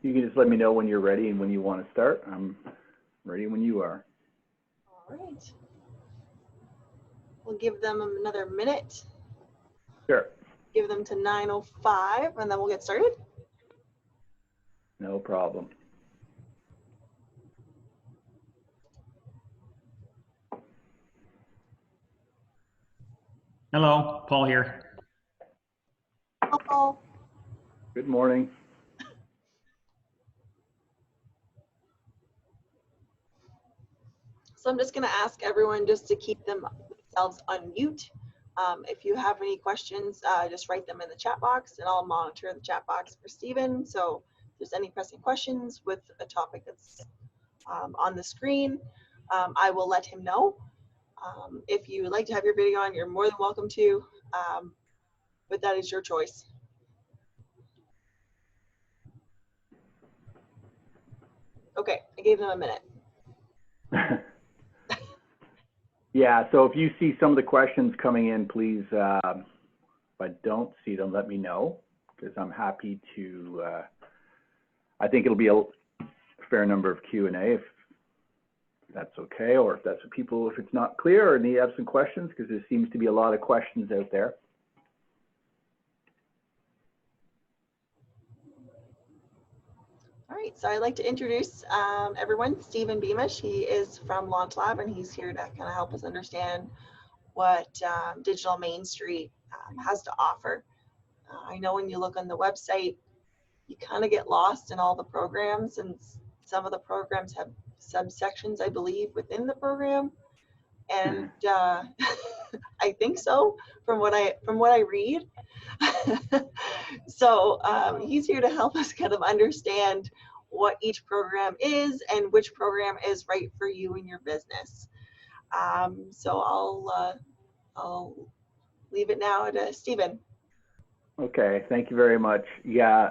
You can just let me know when you're ready and when you want to start. I'm ready when you are. All right. We'll give them another minute. Sure. Give them to 9:05, and then we'll get started. No problem. Hello, Paul here. Hello. Good morning. So I'm just going to ask everyone just to keep themselves on mute. If you have any questions, just write them in the chat box, and I'll monitor the chat box for Stephen. So if there's any pressing questions with a topic that's on the screen, I will let him know. If you would like to have your video on, you're more than welcome to, but that is your choice. Okay, I gave them a minute. Yeah, so if you see some of the questions coming in, please, if I don't see them, let me know, because I'm happy to, I think it'll be a fair number of Q&A if that's okay, or if that's what people, if it's not clear or need to have some questions, because there seems to be a lot of questions out there. All right, so I'd like to introduce everyone. Stephen Beamish, he is from Launch Lab, and he's here to kind of help us understand what Digital Main Street has to offer. I know when you look on the website, you kind of get lost in all the programs, and some of the programs have subsections, I believe, within the program. And I think so, from what I read. So he's here to help us kind of understand what each program is and which program is right for you and your business. So I'll leave it now to Stephen. Okay, thank you very much. Yeah,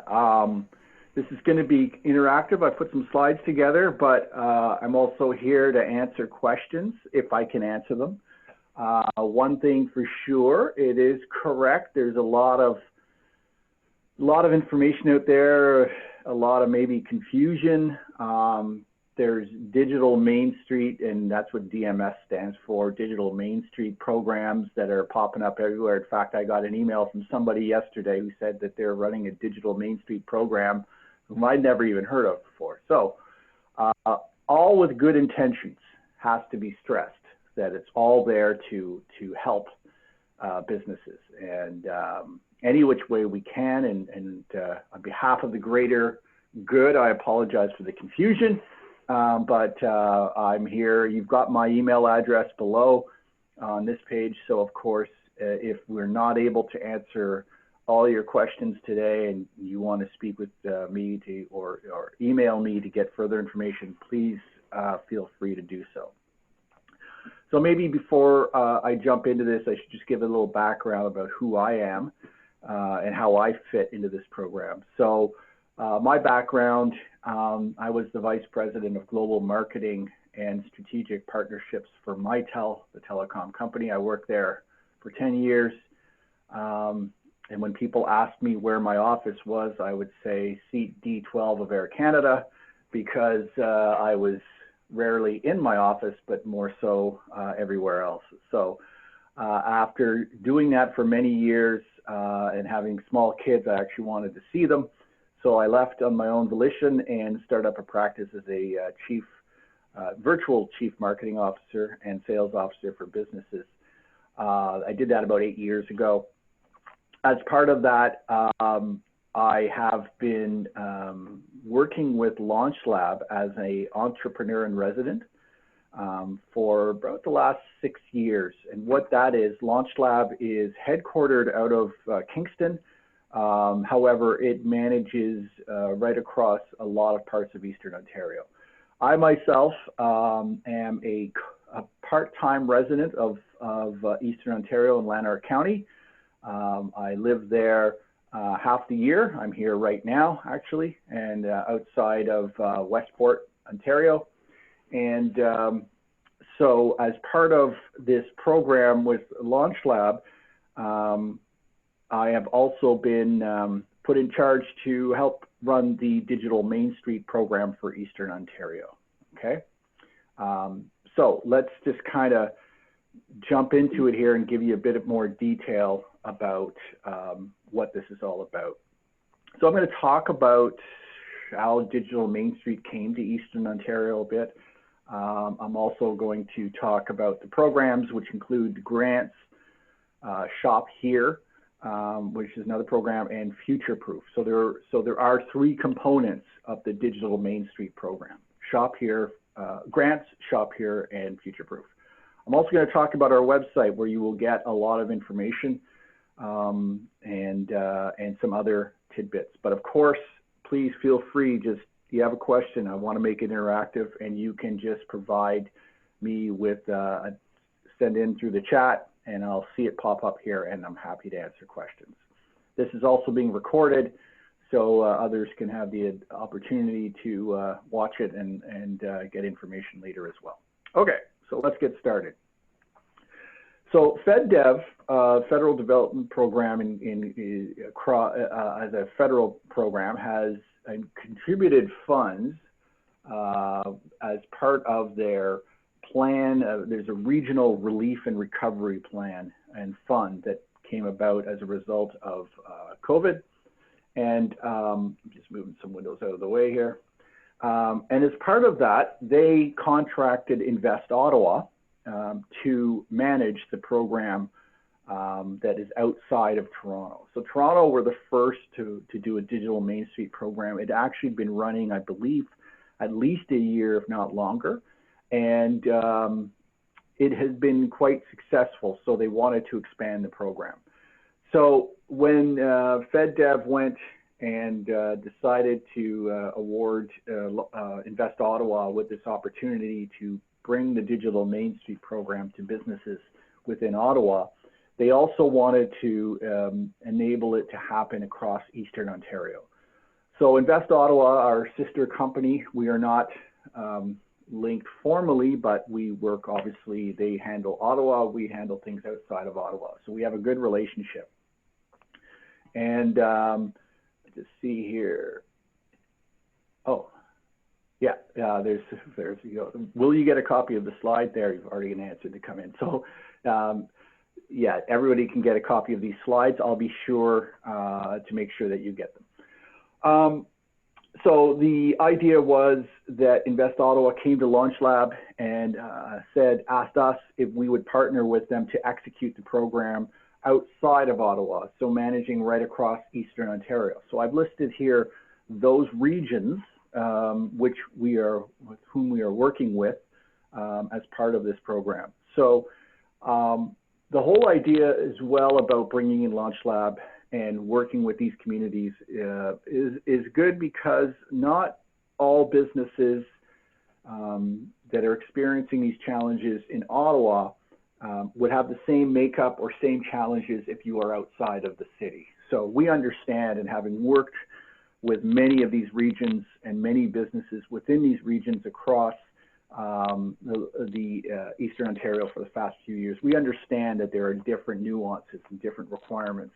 this is going to be interactive. I put some slides together, but I'm also here to answer questions if I can answer them. One thing for sure, it is correct. There's a lot of information out there, a lot of maybe confusion. There's Digital Main Street, and that's what DMS stands for, Digital Main Street programs that are popping up everywhere. In fact, I got an email from somebody yesterday who said that they're running a Digital Main Street program whom I'd never even heard of before. So all with good intentions, has to be stressed, that it's all there to help businesses, and any which way we can. And on behalf of the greater good, I apologize for the confusion. But I'm here. You've got my email address below on this page. So of course, if we're not able to answer all your questions today and you want to speak with me or email me to get further information, please feel free to do so. So maybe before I jump into this, I should just give a little background about who I am and how I fit into this program. So my background, I was the Vice President of Global Marketing and Strategic Partnerships for Mitel, the telecom company. I worked there for 10 years. And when people asked me where my office was, I would say seat D12 of Air Canada, because I was rarely in my office, but more so everywhere else. So after doing that for many years and having small kids, I actually wanted to see them. So I left on my own volition and started up a practice as a virtual chief marketing officer and sales officer for businesses. I did that about 8 years ago. As part of that, I have been working with Launch Lab as an entrepreneur in resident for about the last 6 years. And what that is, Launch Lab is headquartered out of Kingston. However, it manages right across a lot of parts of Eastern Ontario. I myself am a part-time resident of Eastern Ontario in Lanark County. I live there half the year. I'm here right now, actually, and outside of Westport, Ontario. And so as part of this program with Launch Lab, I have also been put in charge to help run the Digital Main Street program for Eastern Ontario. Okay, so let's just kind of jump into it here and give you a bit more detail about what this is all about. So I'm going to talk about how Digital Main Street came to Eastern Ontario a bit. I'm also going to talk about the programs, which include grants, ShopHERE, which is another program, and FutureProof. So there are three components of the Digital Main Street program: ShopHERE, grants, ShopHERE, and FutureProof. I'm also going to talk about our website, where you will get a lot of information and some other tidbits. But of course, please feel free, just if you have a question, I want to make it interactive, and you can just provide me with, send in through the chat, and I'll see it pop up here, and I'm happy to answer questions. This is also being recorded, so others can have the opportunity to watch it and get information later as well. Okay, so let's get started. So FedDev, Federal Development Program as a federal program, has contributed funds as part of their plan. There's a regional relief and recovery plan and fund that came about as a result of COVID. And I'm just moving some windows out of the way here. And as part of that, they contracted Invest Ottawa to manage the program that is outside of Toronto. So Toronto were the first to do a Digital Main Street program. It actually been running, I believe, at least a year, if not longer. And it has been quite successful, so they wanted to expand the program. So when FedDev went and decided to award Invest Ottawa with this opportunity to bring the Digital Main Street program to businesses within Ottawa, they also wanted to enable it to happen across Eastern Ontario. So Invest Ottawa, our sister company, we are not linked formally, but we work, obviously, they handle Ottawa, we handle things outside of Ottawa. So we have a good relationship. And just see here. Oh, yeah, there's you go. Will you get a copy of the slide there? You've already answered to come in. So yeah, everybody can get a copy of these slides. I'll be sure to make sure that you get them. So the idea was that Invest Ottawa came to Launch Lab and asked us if we would partner with them to execute the program outside of Ottawa, so managing right across Eastern Ontario. So I've listed here those regions with whom we are working with as part of this program. So the whole idea as well about bringing in Launch Lab and working with these communities is good, because not all businesses that are experiencing these challenges in Ottawa would have the same makeup or same challenges if you are outside of the city. So we understand, and having worked with many of these regions and many businesses within these regions across Eastern Ontario for the past few years, we understand that there are different nuances and different requirements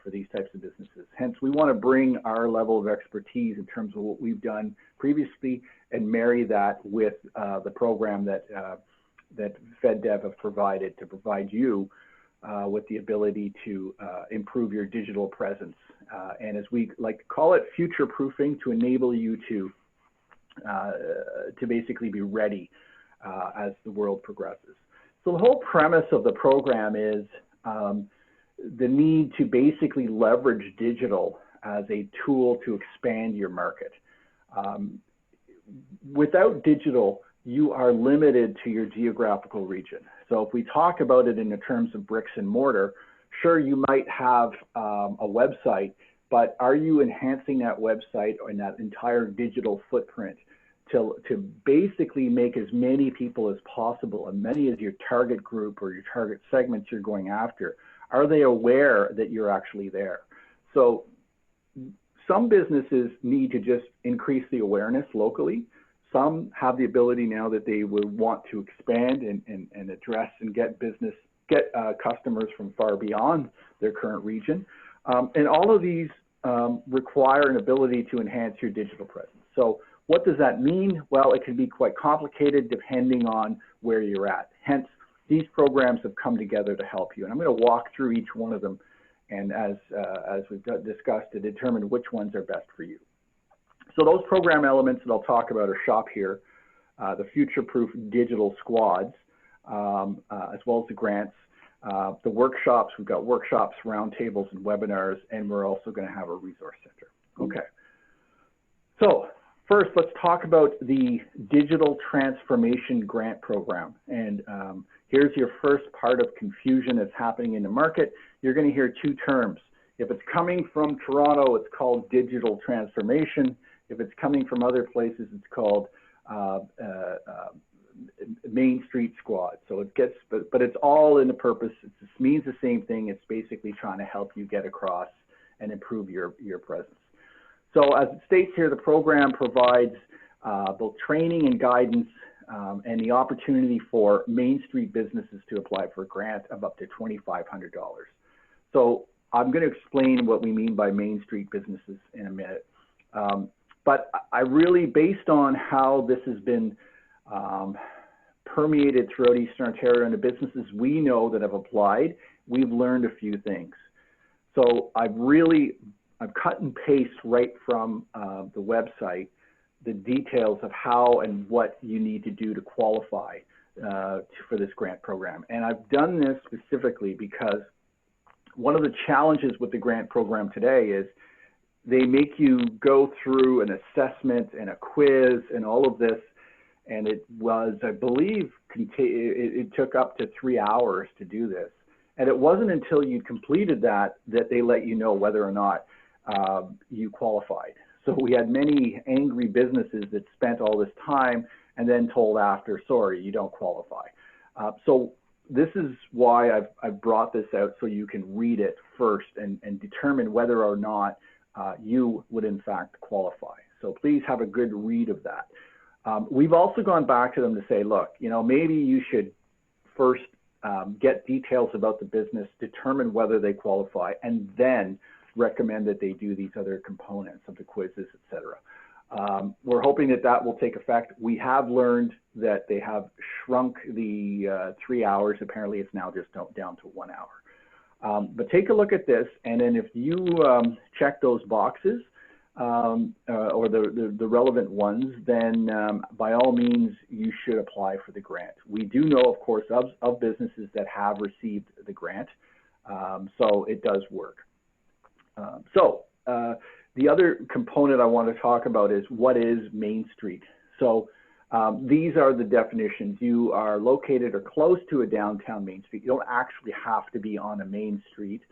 for these types of businesses. Hence, we want to bring our level of expertise in terms of what we've done previously and marry that with the program that FedDev have provided to provide you with the ability to improve your digital presence. And as we like to call it, future proofing, to enable you to basically be ready as the world progresses. So the whole premise of the program is the need to basically leverage digital as a tool to expand your market. Without digital, you are limited to your geographical region. So if we talk about it in the terms of bricks and mortar, sure, you might have a website, but are you enhancing that website or that entire digital footprint to basically make as many people as possible, and many as your target group or your target segments you're going after, are they aware that you're actually there? So some businesses need to just increase the awareness locally. Some have the ability now that they would want to expand and address and get customers from far beyond their current region. And all of these require an ability to enhance your digital presence. So what does that mean? Well, it can be quite complicated depending on where you're at. Hence, these programs have come together to help you. And I'm going to walk through each one of them, and as we've discussed, to determine which ones are best for you. So those program elements that I'll talk about are ShopHERE, the FutureProof digital squads, as well as the grants, the workshops. We've got workshops, roundtables, and webinars, and we're also going to have a resource center. Okay. So first, let's talk about the Digital Transformation Grant Program. And here's your first part of confusion that's happening in the market. You're going to hear two terms. If it's coming from Toronto, it's called digital transformation. If it's coming from other places, it's called Main Street Squad. So it gets, but it's all in the purpose. It means the same thing. It's basically trying to help you get across and improve your presence. So as it states here, the program provides both training and guidance and the opportunity for Main Street businesses to apply for a grant of up to $2,500. So I'm going to explain what we mean by Main Street businesses in a minute. But I really, based on how this has been permeated throughout Eastern Ontario and the businesses we know that have applied, we've learned a few things. So I've cut and paste right from the website the details of how and what you need to do to qualify for this grant program. And I've done this specifically because one of the challenges with the grant program today is they make you go through an assessment and a quiz and all of this. And it was, I believe, it took up to 3 hours to do this. And it wasn't until you completed that they let you know whether or not you qualified. So we had many angry businesses that spent all this time and then told after, sorry, you don't qualify. So this is why I've brought this out, so you can read it first and determine whether or not you would in fact qualify. So please have a good read of that. We've also gone back to them to say, look, maybe you should first get details about the business, determine whether they qualify, and then recommend that they do these other components of the quizzes, etc. We're hoping that will take effect. We have learned that they have shrunk the 3 hours. Apparently, it's now just down to 1 hour. But take a look at this, and then if you check those boxes, or the relevant ones, then by all means, you should apply for the grant. We do know, of course, of businesses that have received the grant, so it does work. The other component I want to talk about is what is Main Street. So these are the definitions. You are located or close to a downtown Main Street. You don't actually have to be on a main street,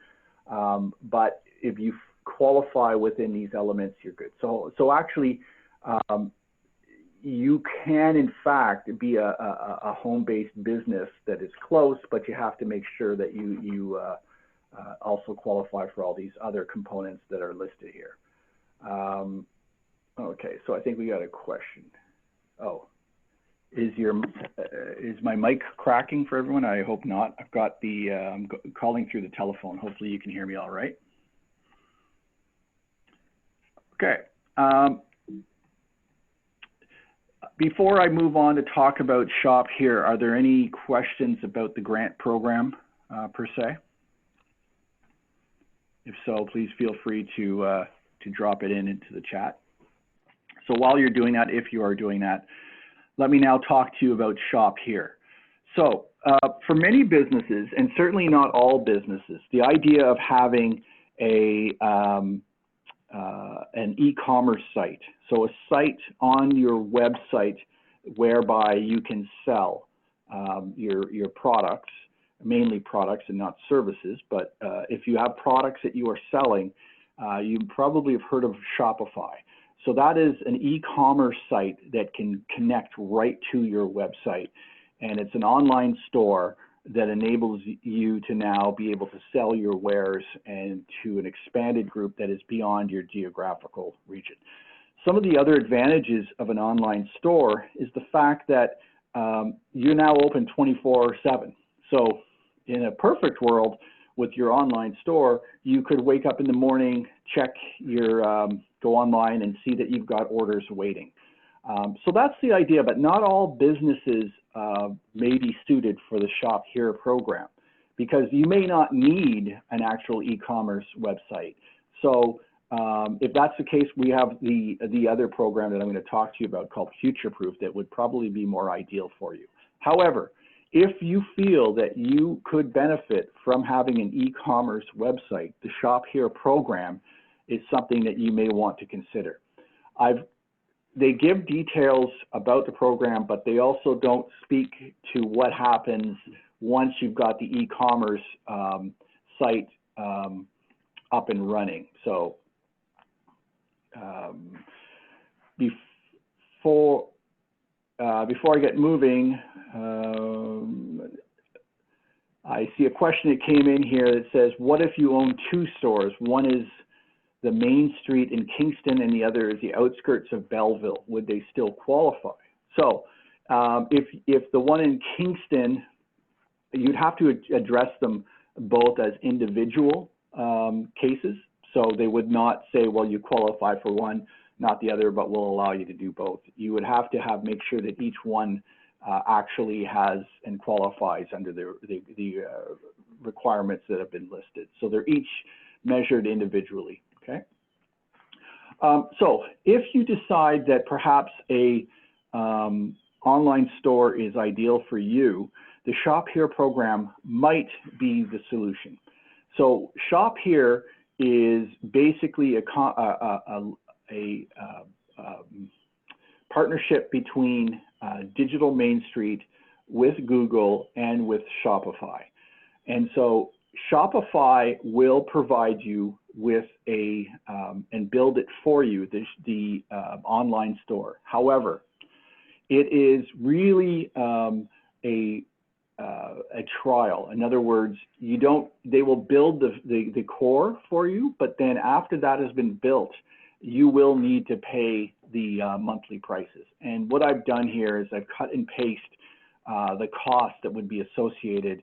but if you qualify within these elements, you're good. So actually, you can in fact be a home-based business that is close, but you have to make sure that you also qualify for all these other components that are listed here. Okay, so I think we got a question. Oh, is my mic cracking for everyone? I hope not. I've got the I'm calling through the telephone. Hopefully you can hear me all right. Okay. Before I move on to talk about ShopHERE, are there any questions about the grant program per se? If so, please feel free to drop it into the chat. So while you're doing that, if you are doing that, let me now talk to you about ShopHERE. So for many businesses, and certainly not all businesses, the idea of having an e-commerce site, so a site on your website whereby you can sell your products, mainly products and not services, but if you have products that you are selling, you probably have heard of Shopify. So that is an e-commerce site that can connect right to your website, and it's an online store that enables you to now be able to sell your wares and to an expanded group that is beyond your geographical region. Some of the other advantages of an online store is the fact that you're now open 24/7. So in a perfect world, with your online store, you could wake up in the morning, check your, go online and see that you've got orders waiting. So that's the idea, but not all businesses may be suited for the Shop Here program, because you may not need an actual e-commerce website. So if that's the case, we have the other program that I'm going to talk to you about called FutureProof that would probably be more ideal for you. However, if you feel that you could benefit from having an e-commerce website, the Shop Here program is something that you may want to consider. They give details about the program, but they also don't speak to what happens once you've got the e-commerce site up and running. So before I get moving, I see a question that came in here that says, what if you own two stores? One is the main street in Kingston and the other is the outskirts of Belleville. Would they still qualify? So if the one in Kingston, you'd have to address them both as individual cases. So they would not say, well, you qualify for one, not the other, but we'll allow you to do both. You would have to make sure that each one actually has and qualifies under the requirements that have been listed. So they're each measured individually, okay? So if you decide that perhaps a online store is ideal for you, the Shop Here program might be the solution. So Shop Here is basically a partnership between Digital Main Street with Google and with Shopify. And so Shopify will provide you with and build it for you, the online store. However, it is really a trial. In other words, they will build the core for you, but then after that has been built, you will need to pay the monthly prices. And what I've done here is I've cut and paste the cost that would be associated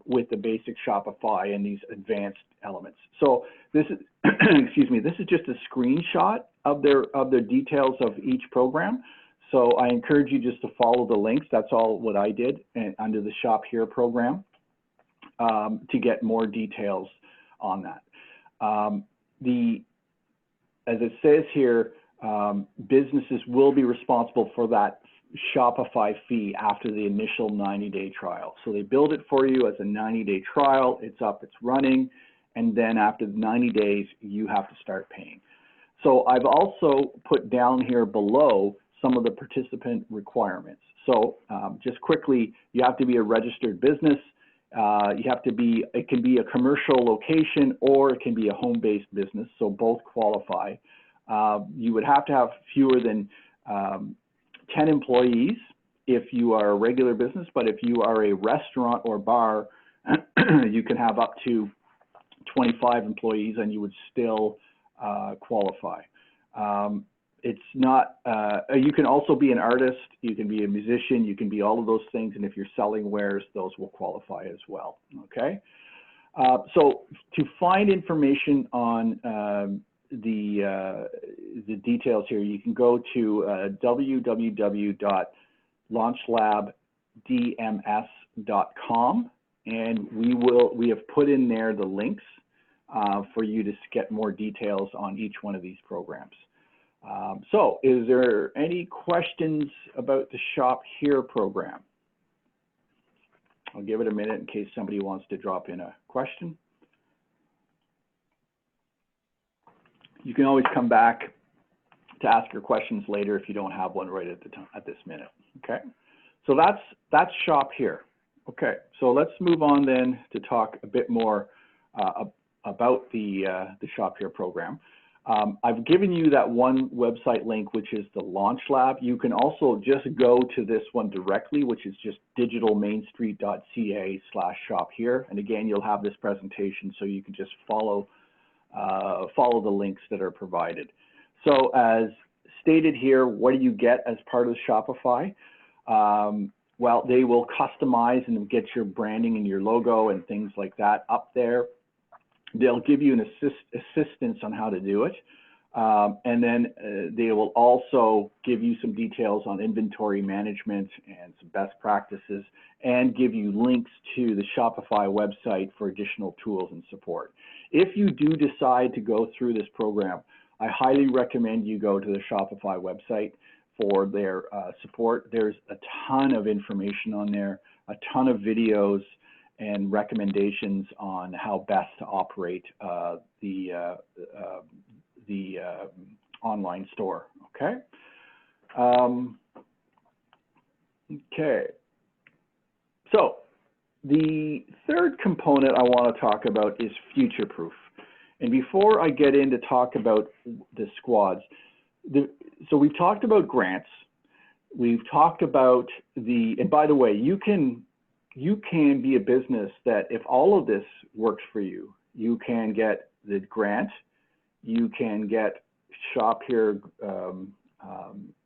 with the basic Shopify and these advanced elements. So this is, excuse me, this is just a screenshot of their details of each program. So I encourage you just to follow the links. That's all what I did under the Shop Here program to get more details on that. As it says here, businesses will be responsible for that Shopify fee after the initial 90-day trial. So they build it for you as a 90-day trial. It's up, it's running, and then after the 90 days, you have to start paying. So I've also put down here below some of the participant requirements. So just quickly, you have to be a registered business. You have to be, it can be a commercial location or it can be a home-based business, so both qualify. You would have to have fewer than 10 employees if you are a regular business, but if you are a restaurant or bar, you can have up to 25 employees and you would still qualify. It's not, you can also be an artist, you can be a musician, you can be all of those things, and if you're selling wares, those will qualify as well, okay? So to find information on the details here, you can go to www.launchlabdms.com, and we have put in there the links for you to get more details on each one of these programs. So is there any questions about the Shop Here program? I'll give it a minute in case somebody wants to drop in a question. You can always come back to ask your questions later if you don't have one right at this minute. Okay, so that's Shop Here. Okay, so let's move on then to talk a bit more about the Shop Here program. I've given you that one website link, which is the Launch Lab. You can also just go to this one directly, which is just digitalmainstreet.ca/shophere. And again, you'll have this presentation, so you can just follow the links that are provided. So as stated here, what do you get as part of Shopify? well, they will customize and get your branding and your logo and things like that up there. They'll give you an assistance on how to do it. And then they will also give you some details on inventory management and some best practices, and give you links to the Shopify website for additional tools and support. If you do decide to go through this program, I highly recommend you go to the Shopify website for their support. There's a ton of information on there, a ton of videos and recommendations on how best to operate the online store. Okay. Okay. So the third component I want to talk about is FutureProof. And before I get in to talk about the squads, so we've talked about grants. We've talked about and by the way, you can be a business that if all of this works for you, you can get the grant, you can get ShopHERE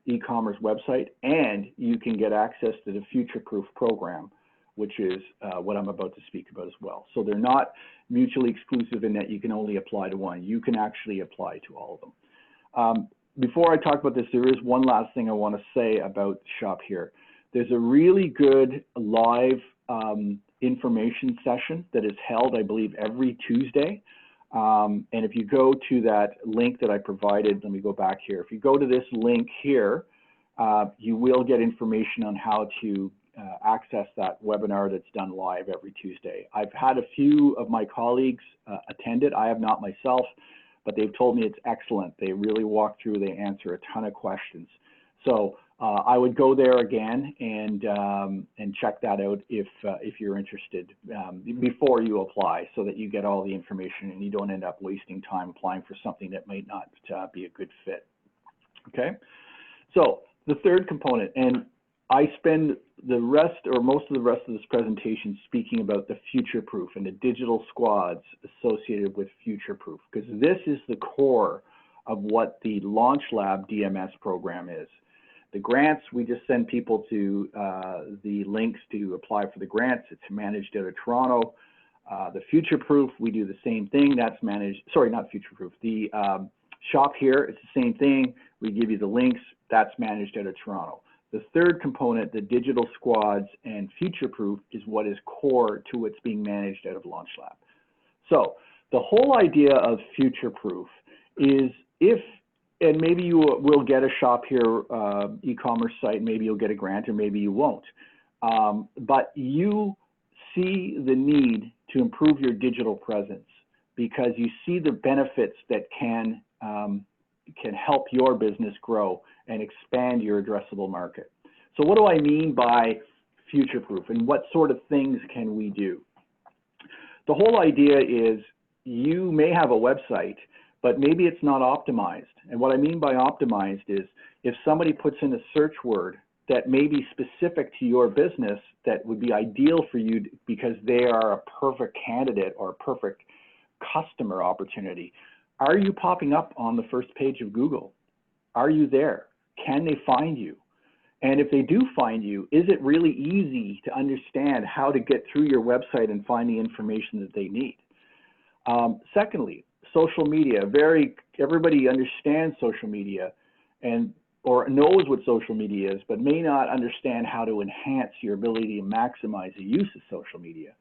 e-commerce website, and you can get access to the FutureProof program, which is what I'm about to speak about as well. So they're not mutually exclusive in that you can only apply to one. You can actually apply to all of them. Before I talk about this, there is one last thing I want to say about ShopHERE. There's a really good live information session that is held, I believe, every Tuesday. And if you go to that link that I provided, let me go back here. If you go to this link here, you will get information on how to access that webinar that's done live every Tuesday. I've had a few of my colleagues attend it. I have not myself, but they've told me it's excellent. They really walk through, they answer a ton of questions. So I would go there again and check that out if you're interested before you apply, so that you get all the information and you don't end up wasting time applying for something that might not be a good fit. Okay, so the third component, and I spend the rest or most of the rest of this presentation speaking about the FutureProof and the digital squads associated with FutureProof, because this is the core of what the Launch Lab DMS program is. The grants, we just send people to the links to apply for the grants. It's managed out of Toronto. The FutureProof, we do the same thing. That's managed, sorry, not FutureProof. The ShopHERE, it's the same thing. We give you the links. That's managed out of Toronto. The third component, the digital squads and FutureProof, is what is core to what's being managed out of Launch Lab. So the whole idea of FutureProof is and maybe you will get a ShopHERE e-commerce site, maybe you'll get a grant, or maybe you won't. But you see the need to improve your digital presence because you see the benefits that can help your business grow and expand your addressable market. So what do I mean by FutureProof, and what sort of things can we do? The whole idea is you may have a website, but maybe it's not optimized. And what I mean by optimized is if somebody puts in a search word that may be specific to your business that would be ideal for you because they are a perfect candidate or a perfect customer opportunity, are you popping up on the first page of Google? Are you there? Can they find you? And if they do find you, is it really easy to understand how to get through your website and find the information that they need? Secondly, social media. Everybody understands social media or knows what social media is, but may not understand how to enhance your ability to maximize the use of social media.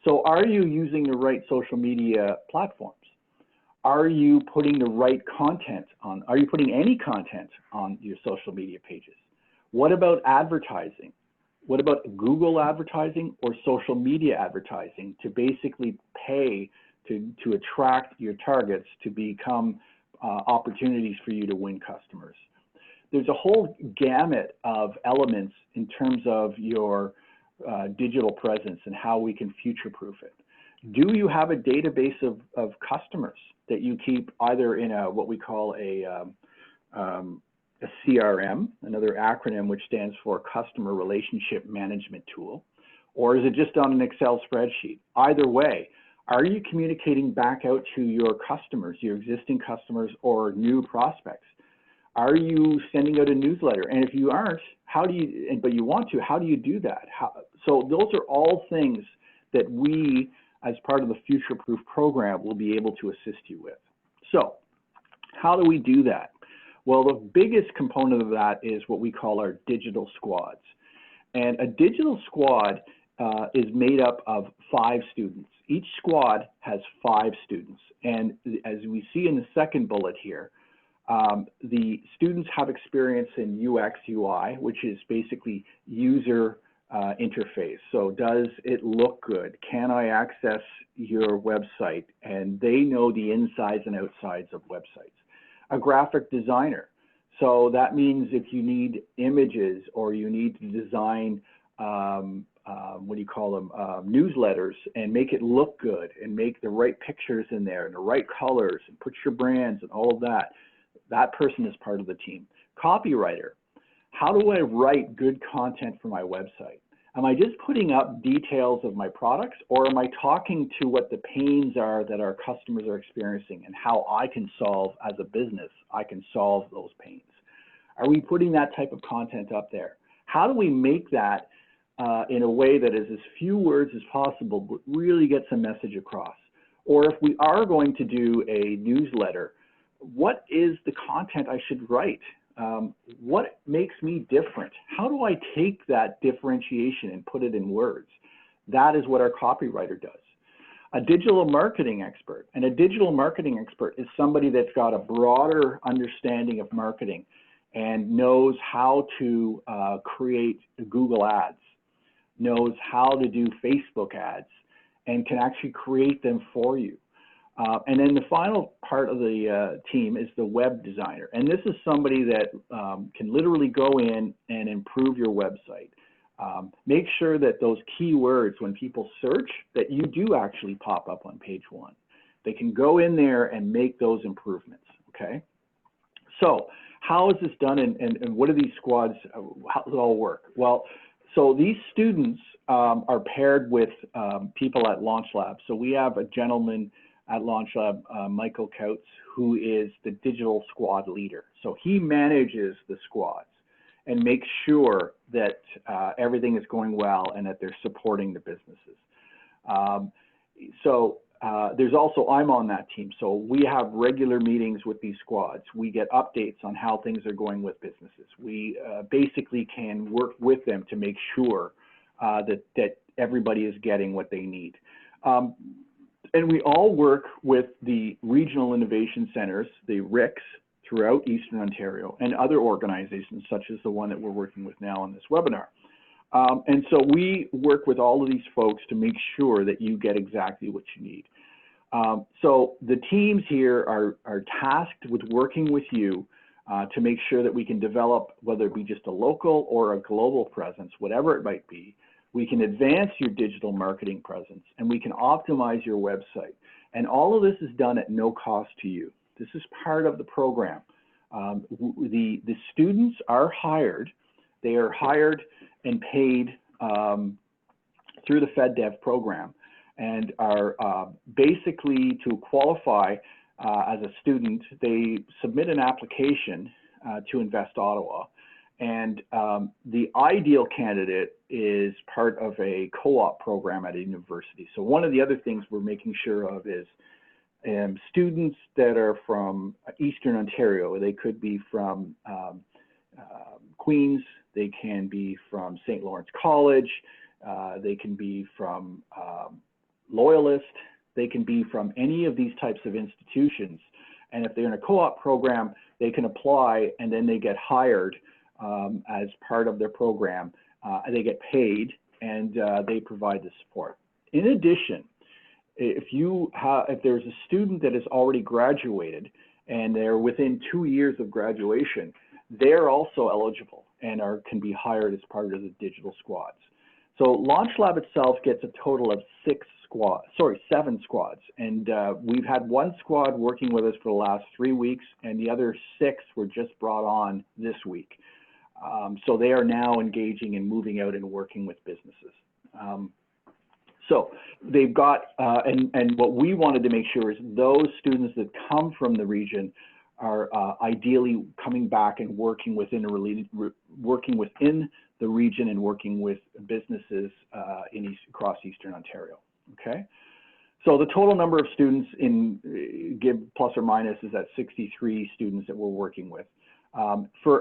So are you using the right social media platforms? Are you putting the right content on? Are you putting any content on your social media pages? What about advertising? What about Google advertising or social media advertising to basically pay to attract your targets to become opportunities for you to win customers? There's a whole gamut of elements in terms of your digital presence and how we can future-proof it. Do you have a database of customers that you keep either in what we call a CRM, another acronym which stands for Customer Relationship Management Tool, or is it just on an Excel spreadsheet? Either way, are you communicating back out to your customers, your existing customers or new prospects? Are you sending out a newsletter? And if you aren't, how do you, but you want to, how do you do that? So those are all things that we, as part of the FutureProof program, will be able to assist you with. So how do we do that? Well, the biggest component of that is what we call our digital squads. And a digital squad is made up of 5 students. Each squad has 5 students. And as we see in the second bullet here, the students have experience in UX, UI, which is basically user interface. So does it look good? Can I access your website? And they know the insides and outsides of websites. A graphic designer. So that means if you need images or you need to design, what do you call them, newsletters, and make it look good and make the right pictures in there and the right colors and put your brands and all of that, that person is part of the team. Copywriter. How do I write good content for my website? Am I just putting up details of my products, or am I talking to what the pains are that our customers are experiencing and how I can solve, as a business, I can solve those pains? Are we putting that type of content up there? How do we make that in a way that is as few words as possible, but really gets a message across? Or if we are going to do a newsletter, what is the content I should write? What makes me different? How do I take that differentiation and put it in words? That is what our copywriter does. A digital marketing expert. And a digital marketing expert is somebody that's got a broader understanding of marketing and knows how to create Google ads, knows how to do Facebook ads, and can actually create them for you. And then the final part of the team is the web designer. And this is somebody that can literally go in and improve your website. Make sure that those keywords, when people search, that you do actually pop up on page 1. They can go in there and make those improvements, okay? So how is this done, and what do these squads, how does it all work? Well, so these students are paired with people at Launch Lab. So we have a gentleman at Launch Lab, Michael Coates, who is the digital squad leader. So he manages the squads and makes sure that everything is going well and that they're supporting the businesses. There's also, I'm on that team. So we have regular meetings with these squads. We get updates on how things are going with businesses. We basically can work with them to make sure that everybody is getting what they need. And we all work with the regional innovation centers, the RICs, throughout Eastern Ontario, and other organizations such as the one that we're working with now on this webinar. And so we work with all of these folks to make sure that you get exactly what you need. So the teams here are tasked with working with you to make sure that we can develop, whether it be just a local or a global presence, whatever it might be. We can advance your digital marketing presence, and we can optimize your website. And all of this is done at no cost to you. This is part of the program. The students are hired. They are hired and paid through the FedDev program, and are basically, to qualify as a student, they submit an application to Invest Ottawa. And the ideal candidate is part of a co-op program at a university. So one of the other things we're making sure of is students that are from Eastern Ontario. They could be from Queens, they can be from St. Lawrence College, they can be from Loyalist, they can be from any of these types of institutions. And if they're in a co-op program, they can apply, and then they get hired as part of their program. They get paid, and they provide the support. In addition, if there's a student that has already graduated and they're within 2 years of graduation, they're also eligible and can be hired as part of the digital squads. So Launch Lab itself gets a total of 7 squads, and we've had 1 squad working with us for the last 3 weeks, and the other 6 were just brought on this week. So they are now engaging and moving out and working with businesses. So they've got, and what we wanted to make sure is those students that come from the region are ideally coming back and working within the region and working with businesses across Eastern Ontario. Okay, so the total number of students give plus or minus is at 63 students that we're working with.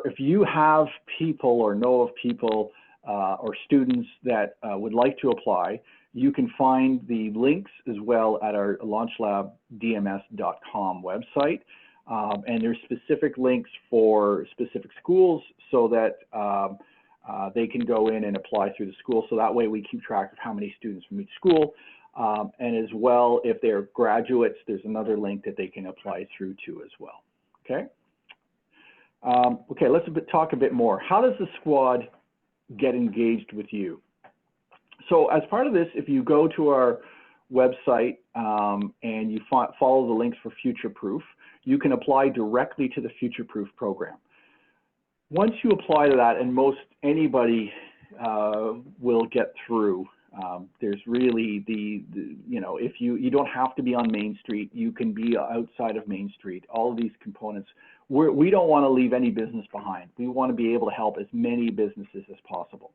If you have people or know of people or students that would like to apply, you can find the links as well at our launchlabdms.com website. And there's specific links for specific schools so that they can go in and apply through the school. So that way we keep track of how many students from each school. And as well, if they're graduates, there's another link that they can apply through to as well. Okay. Okay, let's talk a bit more. How does the squad get engaged with you? So as part of this, if you go to our website and you follow the links for FutureProof, you can apply directly to the FutureProof program. Once you apply to that, and anybody will get through, there's really if you don't have to be on Main Street, you can be outside of Main Street. All of these components, we don't want to leave any business behind. We want to be able to help as many businesses as possible.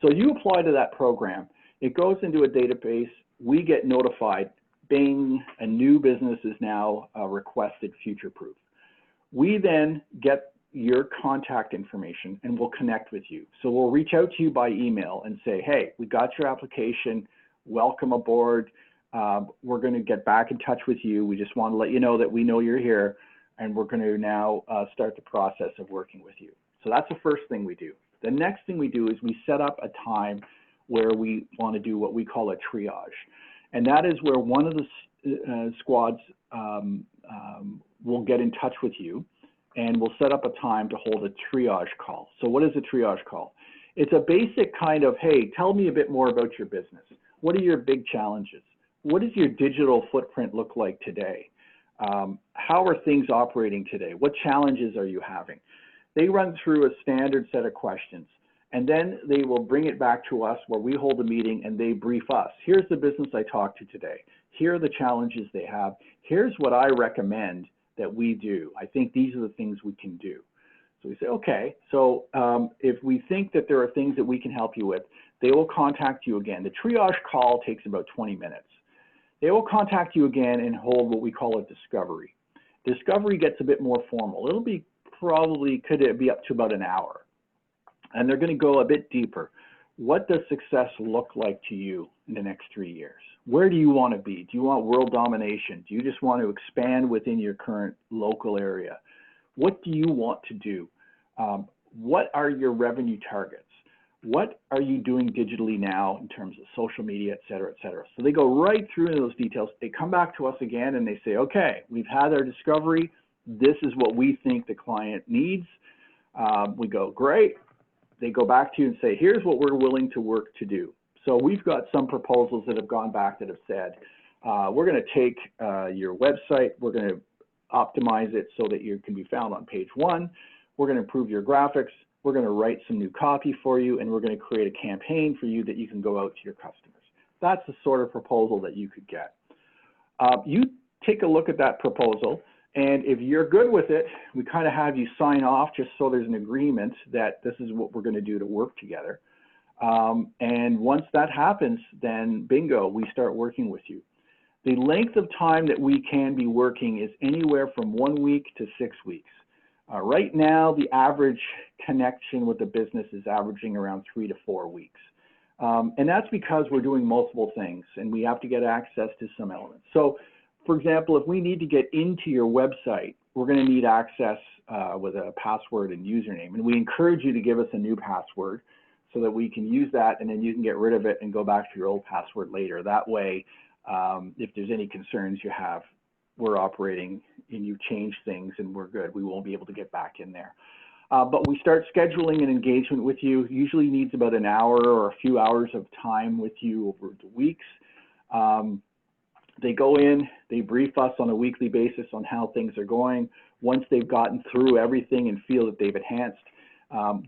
So you apply to that program, it goes into a database, we get notified, bing, a new business is now requested FutureProof. We then get your contact information and we'll connect with you. So we'll reach out to you by email and say, hey, we got your application, welcome aboard. We're going to get back in touch with you. We just want to let you know that we know you're here and we're going to now start the process of working with you. So that's the first thing we do. The next thing we do is we set up a time where we want to do what we call a triage. And that is where one of the squads will get in touch with you and we'll set up a time to hold a triage call. So what is a triage call? It's a basic kind of, hey, tell me a bit more about your business. What are your big challenges? What does your digital footprint look like today? How are things operating today? What challenges are you having? They run through a standard set of questions, and then they will bring it back to us where we hold a meeting and they brief us. Here's the business I talked to today. Here are the challenges they have. Here's what I recommend that we do. I think these are the things we can do. So we say, okay, so if we think that there are things that we can help you with, they will contact you again. The triage call takes about 20 minutes. They will contact you again and hold what we call a discovery. Discovery gets a bit more formal. It'll be could be up to about an hour. And they're going to go a bit deeper. What does success look like to you in the next 3 years? Where do you want to be? Do you want world domination? Do you just want to expand within your current local area? What do you want to do? What are your revenue targets? What are you doing digitally now in terms of social media, et cetera, et cetera? So they go right through those details. They come back to us again and they say, okay, we've had our discovery. This is what we think the client needs. We go, great. They go back to you and say, here's what we're willing to work to do. So we've got some proposals that have gone back that have said, we're going to take your website, we're going to optimize it so that you can be found on page 1. We're going to improve your graphics. We're going to write some new copy for you, and we're going to create a campaign for you that you can go out to your customers. That's the sort of proposal that you could get. You take a look at that proposal, and if you're good with it, we kind of have you sign off just so there's an agreement that this is what we're going to do to work together. And once that happens, then bingo, we start working with you. The length of time that we can be working is anywhere from 1 week to 6 weeks. Right now, the average connection with the business is averaging around 3 to 4 weeks. And that's because we're doing multiple things and we have to get access to some elements. So, for example, if we need to get into your website, we're going to need access with a password and username. And we encourage you to give us a new password so that we can use that and then you can get rid of it and go back to your old password later. That way, if there's any concerns you have, we're operating and you change things and we're good. We won't be able to get back in there. But we start scheduling an engagement with you. Usually needs about an hour or a few hours of time with you over the weeks. They go in, they brief us on a weekly basis on how things are going. Once they've gotten through everything and feel that they've enhanced,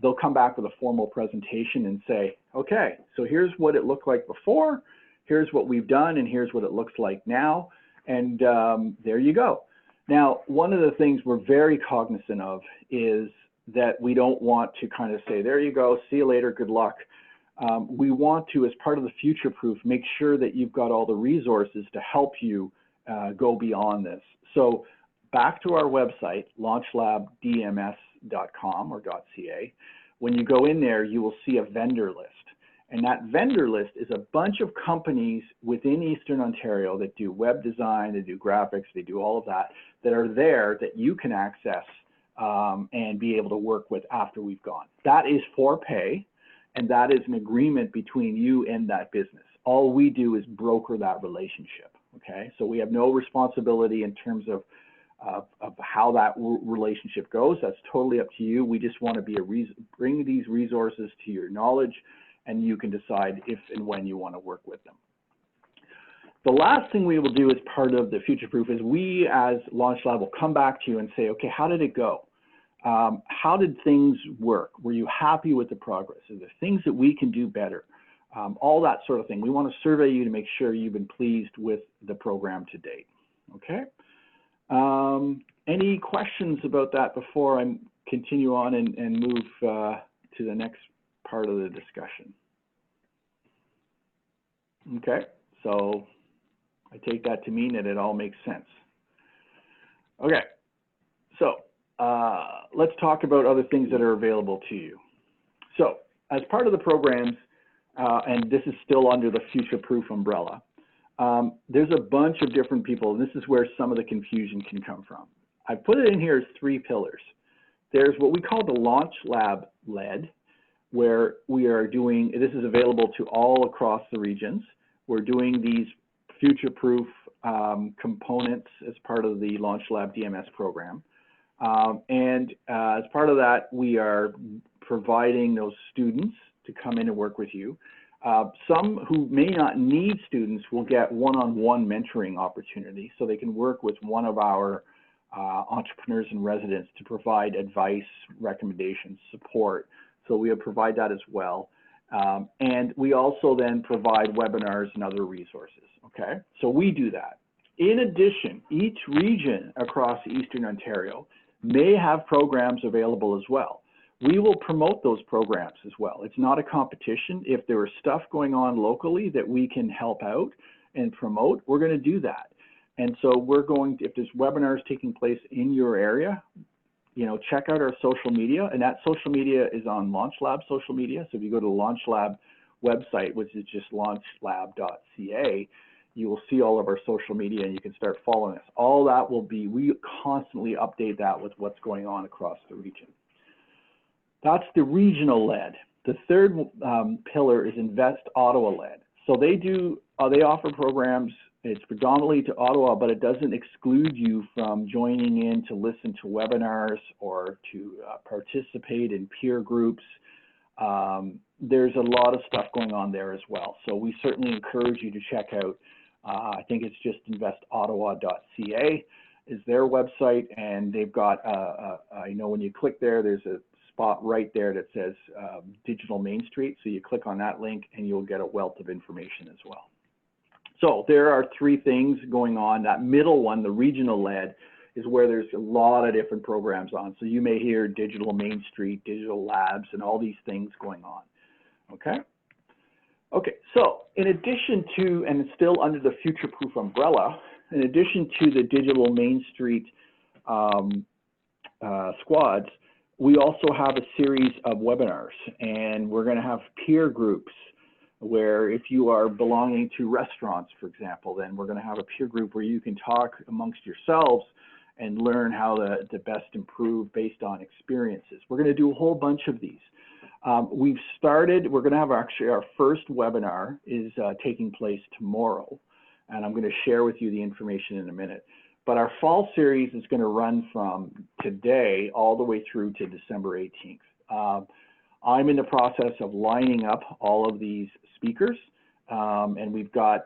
they'll come back with a formal presentation and say, okay, so here's what it looked like before, here's what we've done, and here's what it looks like now. And there you go. Now, one of the things we're very cognizant of is that we don't want to kind of say, there you go, see you later, good luck. We want to, as part of the FutureProof, make sure that you've got all the resources to help you go beyond this. So back to our website, launchlabdms.com or .ca. When you go in there, you will see a vendor list. And that vendor list is a bunch of companies within Eastern Ontario that do web design, they do graphics, they do all of that, that are there that you can access and be able to work with after we've gone. That is for pay, and that is an agreement between you and that business. All we do is broker that relationship, okay? So we have no responsibility in terms of how that relationship goes. That's totally up to you. We just want to be bring these resources to your knowledge, and you can decide if and when you want to work with them. The last thing we will do as part of the FutureProof is we as Launch Lab will come back to you and say, okay, how did it go? How did things work? Were you happy with the progress? Are there things that we can do better? All that sort of thing. We want to survey you to make sure you've been pleased with the program to date, okay? Any questions about that before I continue on and move to the next part of the discussion? Okay, so I take that to mean that it all makes sense. Okay, so let's talk about other things that are available to you. So as part of the programs, and this is still under the FutureProof umbrella, there's a bunch of different people, and this is where some of the confusion can come from. I put it in here as 3 pillars. There's what we call the Launch Lab led, where we are doing, this is available to all across the regions. We're doing these FutureProof components as part of the Launch Lab DMS program. As part of that, we are providing those students to come in and work with you. Some who may not need students will get one-on-one mentoring opportunity, so they can work with one of our entrepreneurs in residence to provide advice, recommendations, support. So we provide that as well. And we also then provide webinars and other resources, okay? So we do that. In addition, each region across Eastern Ontario may have programs available as well. We will promote those programs as well. It's not a competition. If there is stuff going on locally that we can help out and promote, we're going to do that. And so we're going to, if there's webinars taking place in your area, you know, check out our social media, and that social media is on Launch Lab social media. So if you go to the Launch Lab website, which is just launchlab.ca, you will see all of our social media and you can start following us. All that will be, we constantly update that with what's going on across the region. That's the regional led. The third pillar is Invest Ottawa led. So they do, they offer programs. It's predominantly to Ottawa, but it doesn't exclude you from joining in to listen to webinars or to participate in peer groups. There's a lot of stuff going on there as well. So we certainly encourage you to check out, I think it's just investottawa.ca is their website, and they've got, I know when you click there, there's a spot right there that says Digital Main Street. So you click on that link and you'll get a wealth of information as well. So there are 3 things going on. That middle one, the regional led, is where there's a lot of different programs on. So you may hear Digital Main Street, Digital Labs, and all these things going on, okay? Okay, so in addition to, and it's still under the FutureProof umbrella, in addition to the Digital Main Street squads, we also have a series of webinars, and we're going to have peer groups where if you are belonging to restaurants, for example, then we're going to have a peer group where you can talk amongst yourselves and learn how to best improve based on experiences. We're going to do a whole bunch of these. We've started, we're going to have actually our first webinar is taking place tomorrow, and I'm going to share with you the information in a minute. But our fall series is going to run from today all the way through to December 18th. I'm in the process of lining up all of these speakers, and we've got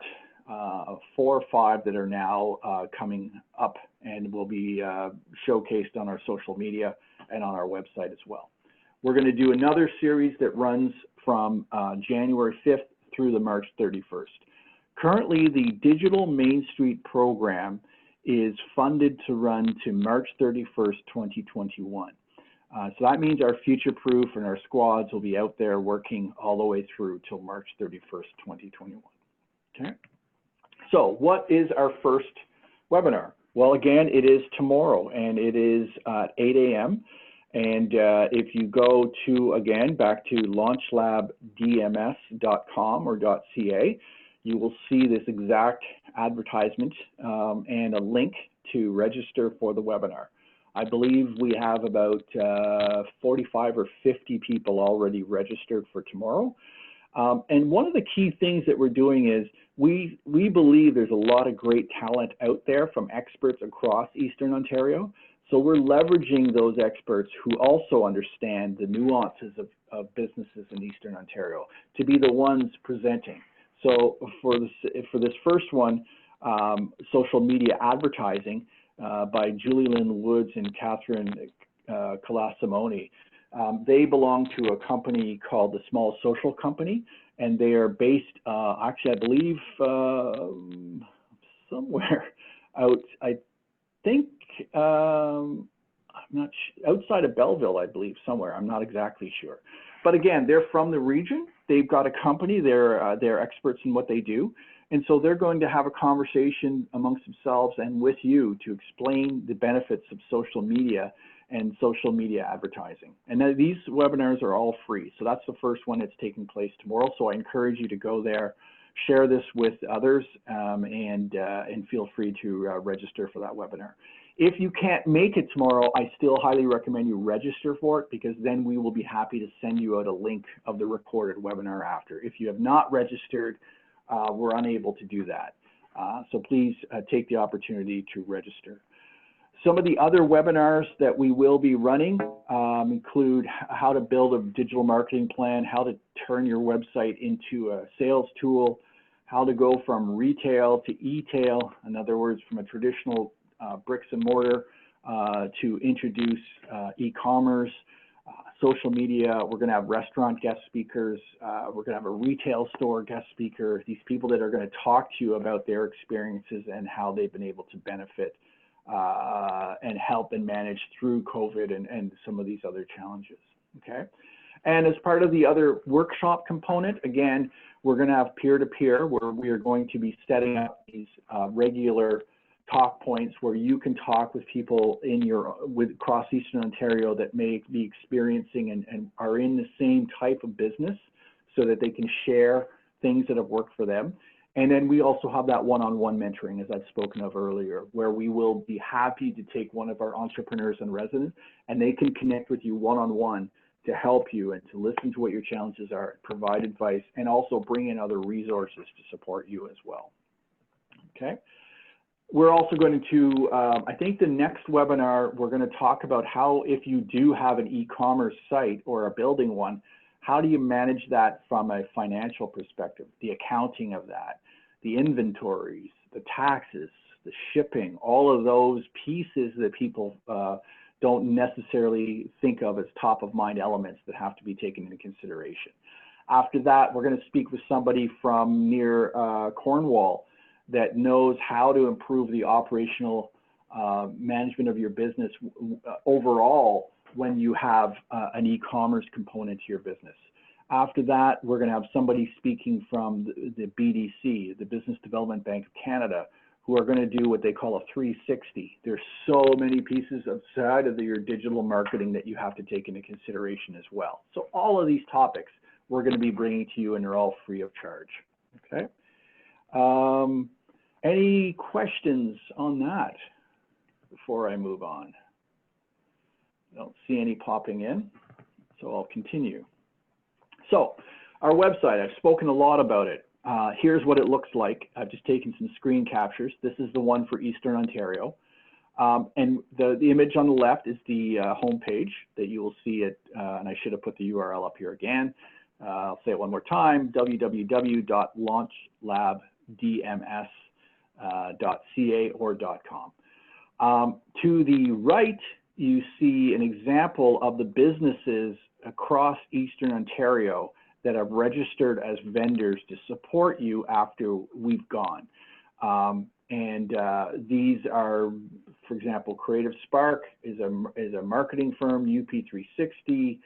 4 or 5 that are now coming up and will be showcased on our social media and on our website as well. We're going to do another series that runs from January 5th through the March 31st. Currently, the Digital Main Street program is funded to run to March 31st, 2021. So that means our FutureProof and our squads will be out there working all the way through till March 31st, 2021. Okay. So what is our first webinar? Well, again, it is tomorrow, and it is at 8 a.m. And if you go to, again, back to launchlabdms.com or .ca, you will see this exact advertisement and a link to register for the webinar. I believe we have about 45 or 50 people already registered for tomorrow. And one of the key things that we're doing is we believe there's a lot of great talent out there from experts across Eastern Ontario. So we're leveraging those experts who also understand the nuances of businesses in Eastern Ontario to be the ones presenting. So for this first one, social media advertising by Julie Lynn Woods and Catherine Colasimoni. They belong to a company called the Small Social Company, and they are based, actually, I believe, somewhere out, I think, I'm not outside of Belleville, I believe, somewhere. I'm not exactly sure. But again, they're from the region. They've got a company. They're experts in what they do. And so they're going to have a conversation amongst themselves and with you to explain the benefits of social media and social media advertising. And these webinars are all free. So that's the first one that's taking place tomorrow. So I encourage you to go there, share this with others, and feel free to register for that webinar. If you can't make it tomorrow, I still highly recommend you register for it, because then we will be happy to send you out a link of the recorded webinar after. If you have not registered, we're unable to do that. So please take the opportunity to register. Some of the other webinars that we will be running include how to build a digital marketing plan, how to turn your website into a sales tool, how to go from retail to e-tail, in other words, from a traditional bricks and mortar to introduce e-commerce, social media. We're going to have restaurant guest speakers. We're going to have a retail store guest speaker, these people that are going to talk to you about their experiences and how they've been able to benefit and help and manage through COVID and some of these other challenges, okay? And as part of the other workshop component, again, we're going to have peer-to-peer, where we are going to be setting up these regular talk points where you can talk with people across Eastern Ontario that may be experiencing and are in the same type of business, so that they can share things that have worked for them. And then we also have that one-on-one mentoring, as I've spoken of earlier, where we will be happy to take one of our entrepreneurs in residence, and they can connect with you one-on-one to help you and to listen to what your challenges are, provide advice, and also bring in other resources to support you as well. Okay. We're also going to, I think the next webinar, we're going to talk about how, if you do have an e-commerce site or are building one, how do you manage that from a financial perspective, the accounting of that, the inventories, the taxes, the shipping, all of those pieces that people don't necessarily think of as top of mind elements that have to be taken into consideration. After that, we're going to speak with somebody from near Cornwall that knows how to improve the operational management of your business overall when you have an e-commerce component to your business. After that, we're going to have somebody speaking from the BDC, the Business Development Bank of Canada, who are going to do what they call a 360. There's so many pieces outside of your digital marketing that you have to take into consideration as well. So all of these topics we're going to be bringing to you, and they're all free of charge. Okay. Any questions on that before I move on? I don't see any popping in, so I'll continue. So our website, I've spoken a lot about it. Here's what it looks like. I've just taken some screen captures. This is the one for Eastern Ontario. And the image on the left is the home page that you will see it, and I should have put the URL up here again. I'll say it one more time, www.launchlabdms.ca or .com. To the right, you see an example of the businesses across Eastern Ontario that have registered as vendors to support you after we've gone. And these are, for example, Creative Spark is a marketing firm, UP360.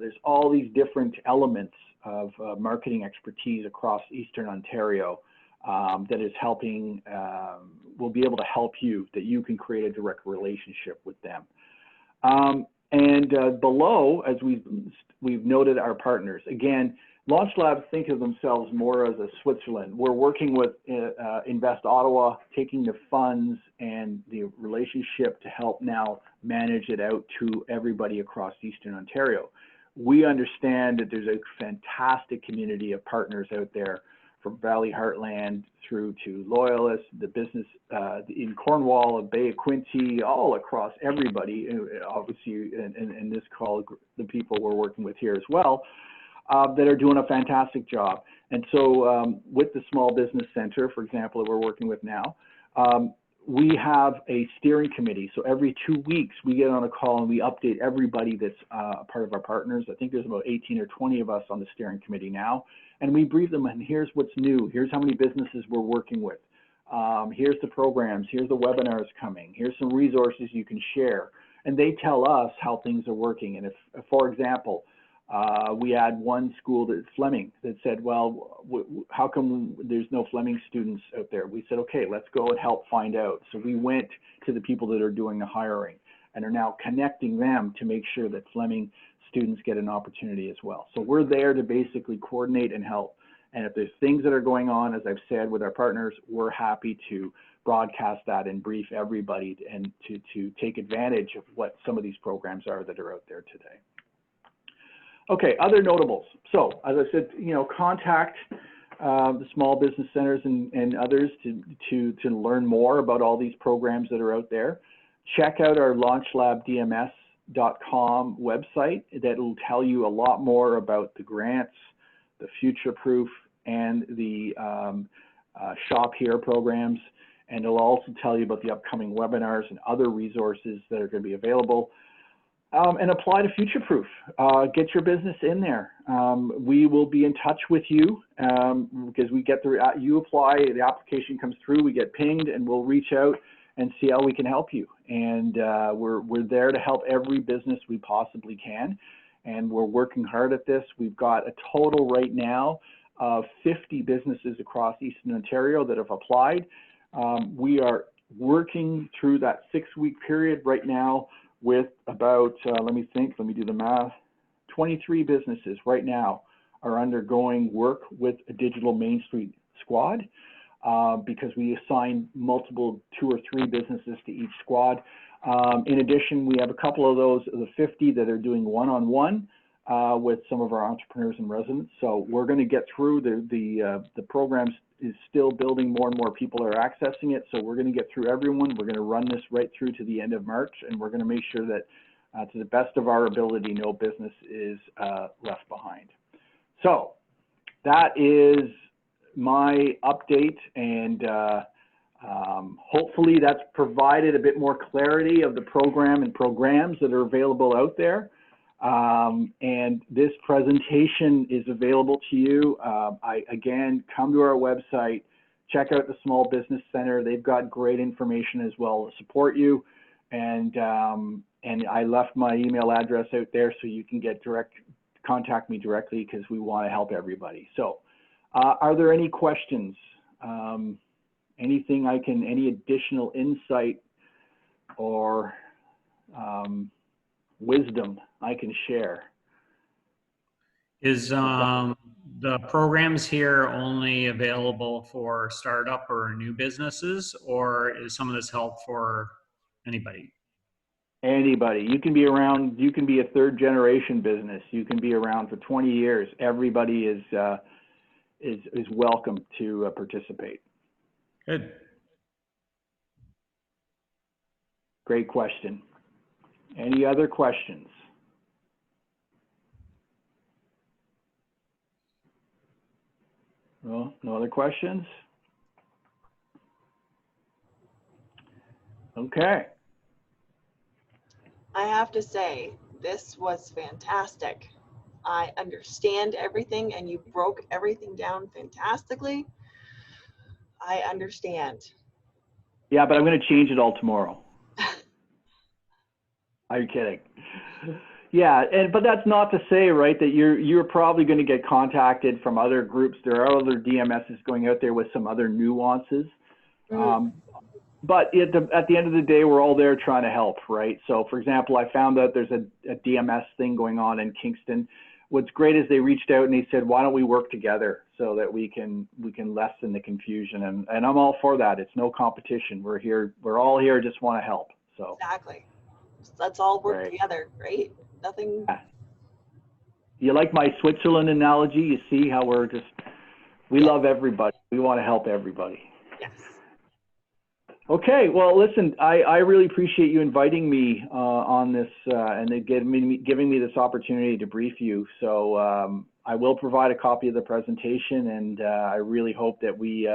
There's all these different elements of marketing expertise across Eastern Ontario that is helping, will be able to help you, that you can create a direct relationship with them. Below, as we've noted our partners, again, Launch Labs think of themselves more as a Switzerland. We're working with Invest Ottawa, taking the funds and the relationship to help now manage it out to everybody across Eastern Ontario. We understand that there's a fantastic community of partners out there, from Valley Heartland through to Loyalist, the business in Cornwall, Bay of Quinte, all across everybody, obviously in this call, the people we're working with here as well, that are doing a fantastic job. And so with the Small Business Center, for example, that we're working with now, we have a steering committee. So every 2 weeks we get on a call and we update everybody that's a part of our partners. I think there's about 18 or 20 of us on the steering committee now. And we brief them, and here's what's new. Here's how many businesses we're working with. Here's the programs. Here's the webinars coming. Here's some resources you can share. And they tell us how things are working. And if, for example, we had one school, that Fleming, that said, well, how come there's no Fleming students out there? We said, okay, let's go and help find out. So we went to the people that are doing the hiring and are now connecting them to make sure that Fleming students get an opportunity as well. So we're there to basically coordinate and help. And if there's things that are going on, as I've said, with our partners, we're happy to broadcast that and brief everybody and to take advantage of what some of these programs are that are out there today. Okay, other notables. So as I said, you know, contact the small business centers and others to learn more about all these programs that are out there. Check out our launchlabdms.com website. That will tell you a lot more about the grants, the FutureProof, and the ShopHERE programs. And it'll also tell you about the upcoming webinars and other resources that are going to be available. And apply to FutureProof. Get your business in there. We will be in touch with you because we get the, you apply, the application comes through, we get pinged, and we'll reach out and see how we can help you. And we're there to help every business we possibly can. And we're working hard at this. We've got a total right now of 50 businesses across Eastern Ontario that have applied. We are working through that 6-week period right now with about, let me do the math, 23 businesses right now are undergoing work with a Digital Main Street squad because we assign multiple 2 or 3 businesses to each squad. In addition, we have a couple of those, the 50 that are doing one-on-one with some of our entrepreneurs and residents. So we're going to get through the programs is still building, more and more people are accessing it. So we're going to get through everyone. We're going to run this right through to the end of March, and we're going to make sure that to the best of our ability, no business is left behind. So that is my update, and hopefully that's provided a bit more clarity of the program and programs that are available out there. And this presentation is available to you. Again, come to our website, check out the Small Business Center. They've got great information as well to support you. And I left my email address out there so you can contact me directly because we want to help everybody. So are there any questions? Anything any additional insight or wisdom I can share? Is the programs here only available for startup or new businesses, or is some of this help for anybody? Anybody. You can be around, you can be a 3rd generation business. You can be around for 20 years. Everybody is welcome to participate. Good. Great question. Any other questions? Well, no other questions? Okay. I have to say, this was fantastic. I understand everything, and you broke everything down fantastically. I understand. Yeah, but I'm going to change it all tomorrow. Are you kidding? Yeah, but that's not to say, right, that you're probably going to get contacted from other groups. There are other DMSs going out there with some other nuances. But at the end of the day, we're all there trying to help, right? So, for example, I found out there's a DMS thing going on in Kingston. What's great is they reached out and they said, why don't we work together so that we can lessen the confusion? And I'm all for that. It's no competition. We're all here, just want to help. So exactly. Let's all work together, right? Nothing. Yeah. You like my Switzerland analogy? You see how we love everybody. We want to help everybody. Yes. Okay, well, listen, I really appreciate you inviting me on this and giving me this opportunity to brief you. So I will provide a copy of the presentation, and I really hope that we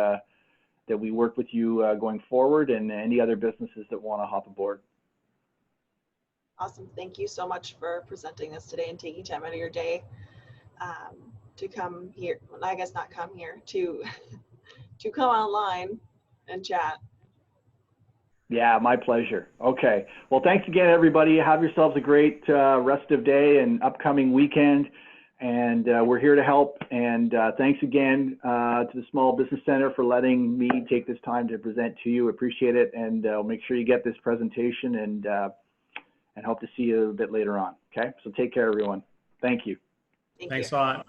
work with you going forward and any other businesses that want to hop aboard. Awesome. Thank you so much for presenting this today and taking time out of your day to come here. Well, I guess not come here, to come online and chat. Yeah, my pleasure. Okay. Well, thanks again, everybody. Have yourselves a great rest of day and upcoming weekend. And we're here to help. And thanks again to the Small Business Center for letting me take this time to present to you. Appreciate it. And make sure you get this presentation and hope to see you a bit later on. Okay. So take care, everyone. Thank you. Thanks a lot.